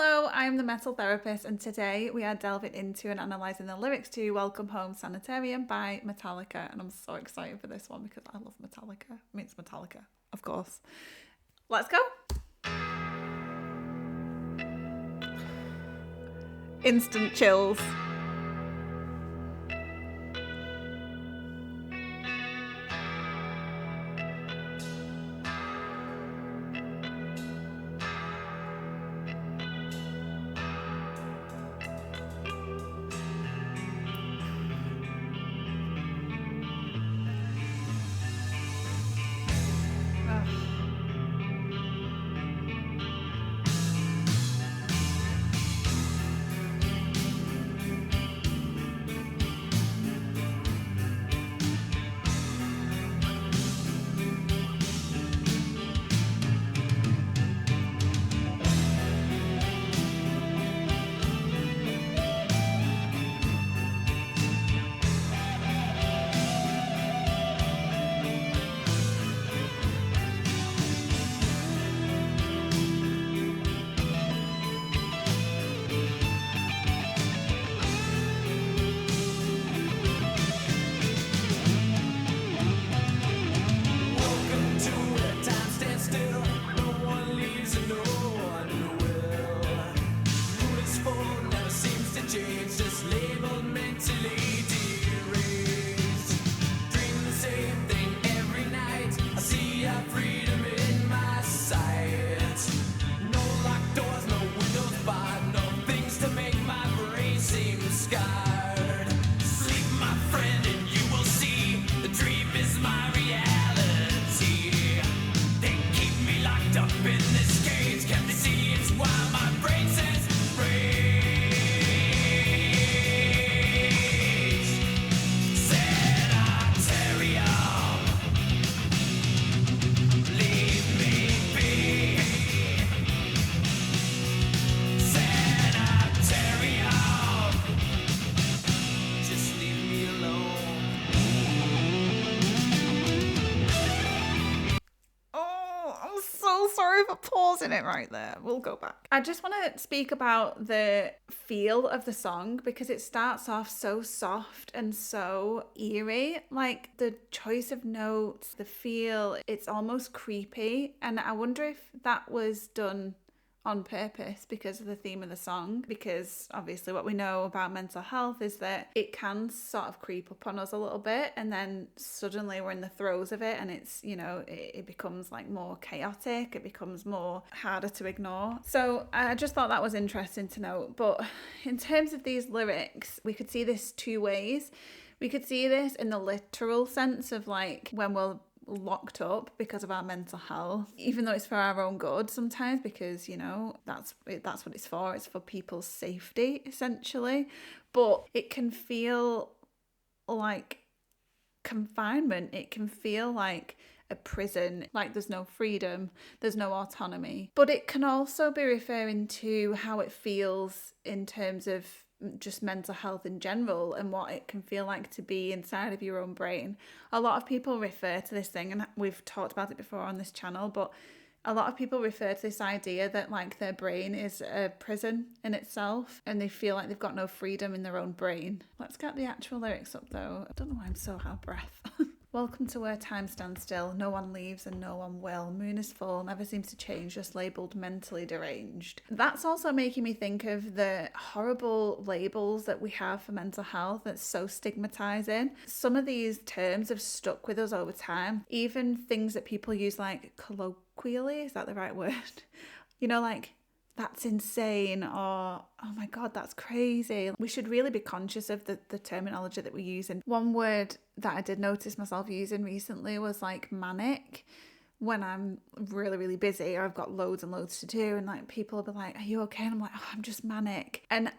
Hello, I'm the Metal Therapist, and today we are delving into and analysing the lyrics to Welcome Home Sanitarium by Metallica. And I'm so excited for this one because I love Metallica. I mean, it's Metallica, of course. Let's go. Instant chills. Sorry for pausing it right there. We'll go back. I just want to speak about the feel of the song because it starts off so soft and so eerie. Like the choice of notes, the feel, it's almost creepy. And I wonder if that was done on purpose because of the theme of the song, because obviously what we know about mental health is that it can sort of creep up on us a little bit and then suddenly we're in the throes of it and it's, you know, it becomes like more chaotic, it becomes more harder to ignore. So I just thought that was interesting to note. But in terms of these lyrics, we could see this two ways. We could see this in the literal sense of like when we're locked up because of our mental health, even though it's for our own good sometimes, because you know that's what it's for people's safety essentially. But it can feel like confinement, it can feel like a prison, like there's no freedom, there's no autonomy. But it can also be referring to how it feels in terms of just mental health in general and what it can feel like to be inside of your own brain. A lot of people refer to this thing, and we've talked about it before on this channel, but a lot of people refer to this idea that like their brain is a prison in itself and they feel like they've got no freedom in their own brain. Let's get the actual lyrics up though. I don't know why I'm so out of breath. Welcome to where time stands still. No one leaves and no one will. Moon is full, never seems to change, just labelled mentally deranged. That's also making me think of the horrible labels that we have for mental health that's so stigmatizing. Some of these terms have stuck with us over time. Even things that people use like colloquially, is that the right word? You know, like that's insane, or oh my god, that's crazy. We should really be conscious of the terminology that we use. And one word that I did notice myself using recently was like manic. When I'm really, really busy or I've got loads and loads to do, and like people will be like, are you okay? And I'm like, oh, I'm just manic. And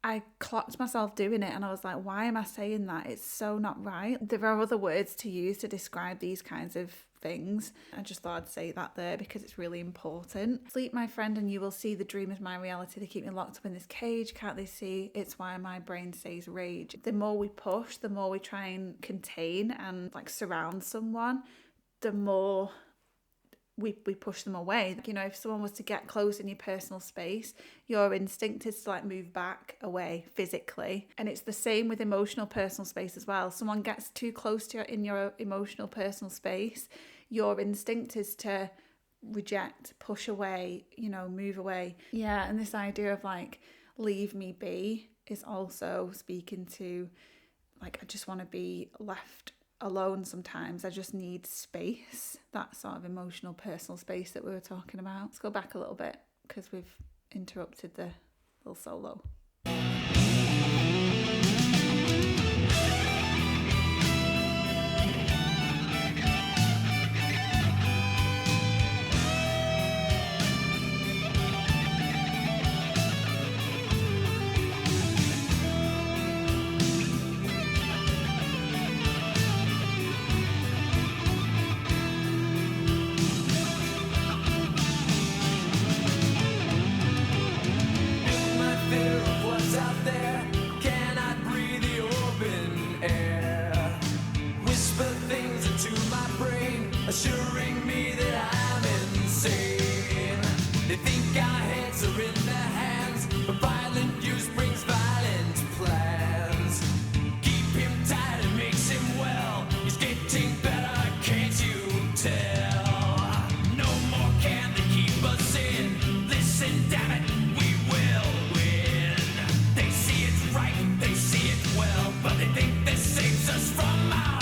I clocked myself doing it and I was like, why am I saying that? It's so not right. There are other words to use to describe these kinds of things. I just thought I'd say that there because it's really important. Sleep, my friend, and you will see the dream is my reality. They keep me locked up in this cage. Can't they see? It's why my brain says rage. The more we push, the more we try and contain and like surround someone, the more we push them away. You know, if someone was to get close in your personal space, your instinct is to like move back away physically. And it's the same with emotional personal space as well. Someone gets too close to you in your emotional personal space, your instinct is to reject, push away, you know, move away. Yeah, and this idea of like leave me be is also speaking to like, I just want to be left alone sometimes. I just need space, that sort of emotional personal space that we were talking about. Let's go back a little bit because we've interrupted the little solo. Assuring me that I'm insane. They think our heads are in their hands, but violent use brings violent plans. Keep him tight, it makes him well. He's getting better, can't you tell? No more can they keep us in. Listen, damn it, we will win. They see it right, they see it well, but they think this saves us from our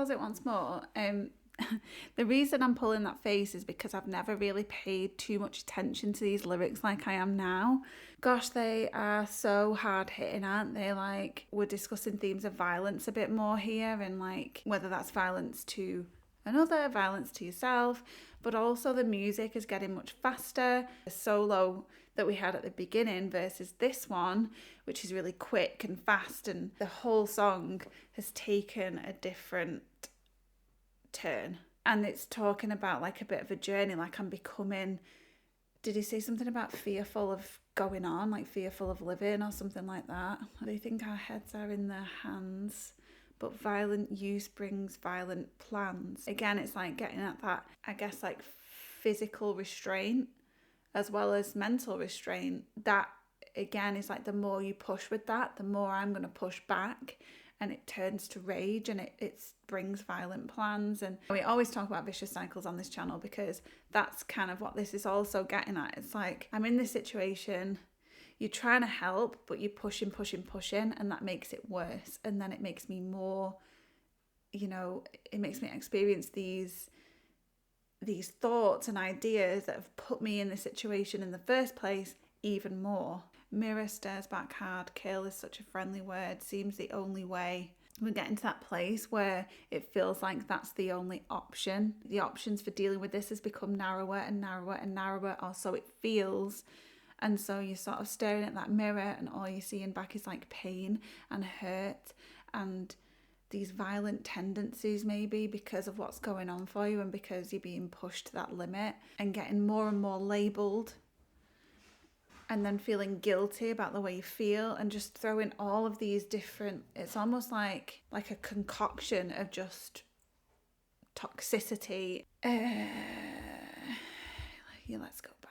It once more. The reason I'm pulling that face is because I've never really paid too much attention to these lyrics like I am now. Gosh, they are so hard hitting, aren't they? Like, we're discussing themes of violence a bit more here, and like whether that's violence to another, violence to yourself, but also the music is getting much faster. The solo that we had at the beginning versus this one, which is really quick and fast, and the whole song has taken a different turn. And it's talking about like a bit of a journey, like I'm becoming, did he say something about fearful of going on, like fearful of living or something like that? They think our heads are in their hands, but violent use brings violent plans. Again, it's like getting at that, I guess, like physical restraint as well as mental restraint. That again is like the more you push with that, the more I'm going to push back, and it turns to rage, and it brings violent plans. And we always talk about vicious cycles on this channel because that's kind of what this is also getting at. It's like, I'm in this situation, you're trying to help, but you're pushing, and that makes it worse. And then it makes me more, you know, it makes me experience these thoughts and ideas that have put me in this situation in the first place even more. Mirror stares back hard, kill is such a friendly word, seems the only way. We're getting to that place where it feels like that's the only option. The options for dealing with this has become narrower and narrower and narrower, or so it feels. And so you're sort of staring at that mirror, and all you're seeing back is like pain and hurt and these violent tendencies, maybe because of what's going on for you and because you're being pushed to that limit and getting more and more labelled and then feeling guilty about the way you feel, and just throwing all of these different, it's almost like a concoction of just toxicity. Yeah, let's go back.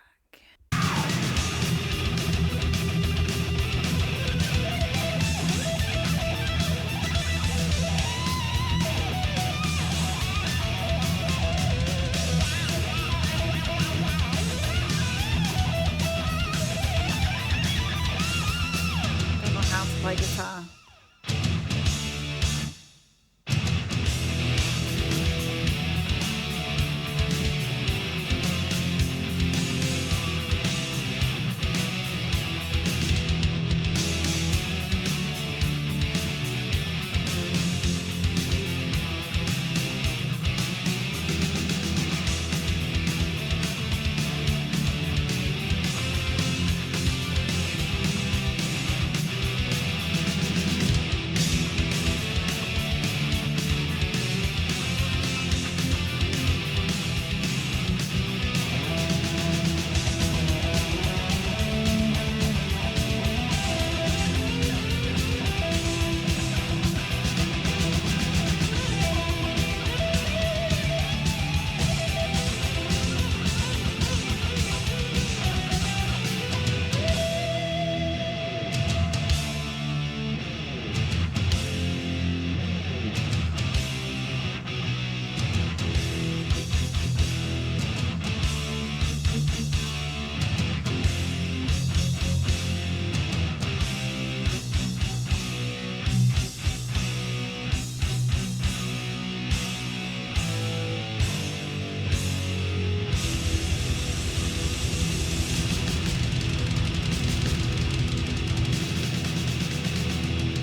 Don't know how to play guitar.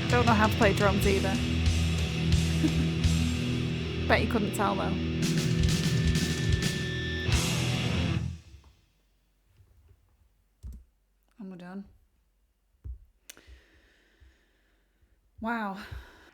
Don't know how to play drums either. Bet you couldn't tell though. And we're done. Wow.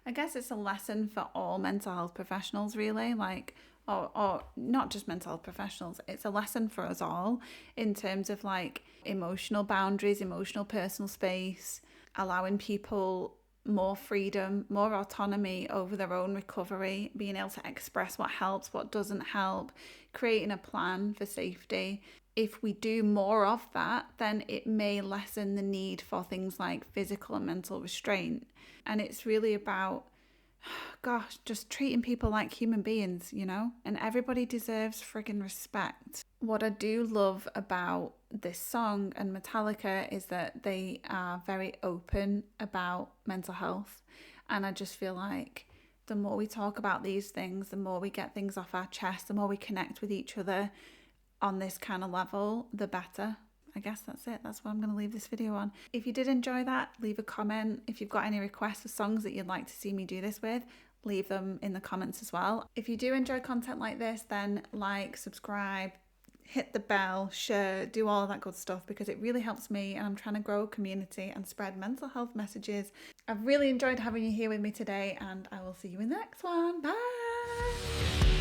I guess it's a lesson for all mental health professionals, really, like, or not just mental health professionals. It's a lesson for us all in terms of like emotional boundaries, emotional personal space, allowing people more freedom, more autonomy over their own recovery, being able to express what helps, what doesn't help, creating a plan for safety. If we do more of that, then it may lessen the need for things like physical and mental restraint. And it's really about, gosh, just treating people like human beings, you know? And everybody deserves friggin' respect. What I do love about this song and Metallica is that they are very open about mental health. And I just feel like the more we talk about these things, the more we get things off our chest, the more we connect with each other on this kind of level, the better. I guess that's it. That's what I'm going to leave this video on. If you did enjoy that, leave a comment. If you've got any requests for songs that you'd like to see me do this with, leave them in the comments as well. If you do enjoy content like this, then like, subscribe, hit the bell, share, do all of that good stuff, because it really helps me, and I'm trying to grow a community and spread mental health messages. I've really enjoyed having you here with me today, and I will see you in the next one. Bye!